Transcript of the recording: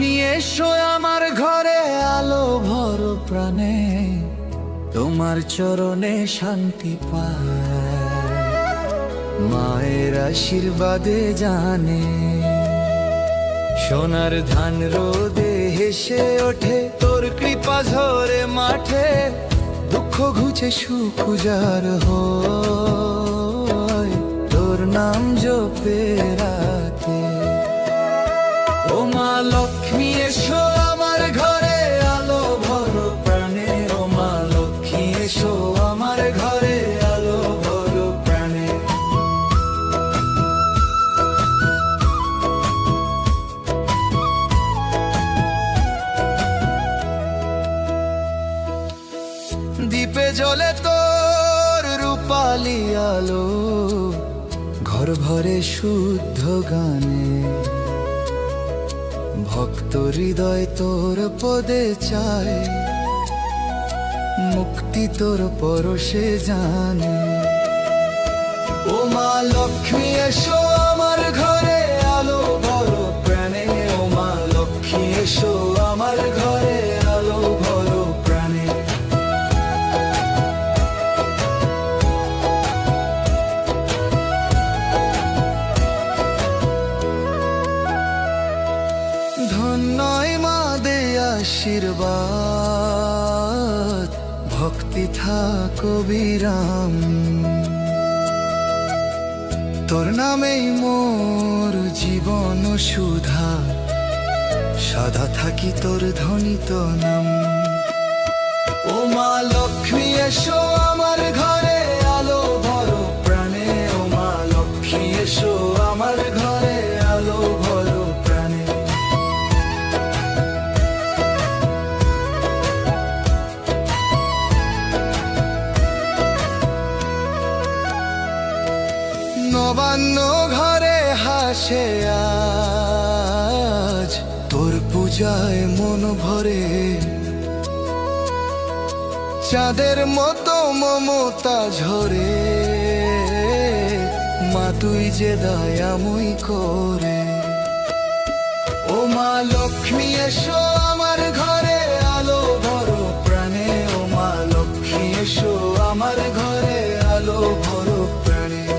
নিয়ে এসো আমার ঘরে আলো ভর প্রাণে, তোমার চরণে শান্তি পায়, মায়ের আশীর্বাদে জানে। সোনার ধান রোদে হেসে ওঠে, তোর কৃপা ঝরে মাঠে, দুঃখ ঘুচে সুখ উজার হয়, তোর নাম জপে রাতে। ও মা লক্ষ্মী এসো আমার ঘরে আলো ভর প্রাণে, ও মা লক্ষ্মী এসো আমার ঘরে আলো ভর প্রাণে। দীপে জ্বলে তোর রূপালি আলো, ঘর ভরে শুদ্ধ গানে, ভক্ত হৃদয় তোর পদে চায়, মুক্তি তোর পরশে জানে। ও মা লক্ষ্মী এসো আমার ঘরে আলো ভর প্রাণে, ও মা লক্ষ্মী এসো আমার ঘরে আলো ভর প্রাণে। ধন্যই মা দে আশীর্বাদ, ভক্তি থাকো বিরাম, তোর নামেই মোর জীবন সুধা, সদা থাকি তোর ধ্বনিত নাম। ও মা লক্ষ্মী এসো আমার ঘরে আলো ভর প্রাণে, ও মা লক্ষ্মী এসো আমার ঘরে আলো ভর প্রাণে। নবান্ন ঘরে হাসে আজ, তোর পূজায় মন ভরে, চাঁদের মতো মমতা ঝরে, মা তুই যে দয়াময় করে। ও মা লক্ষ্মী এসো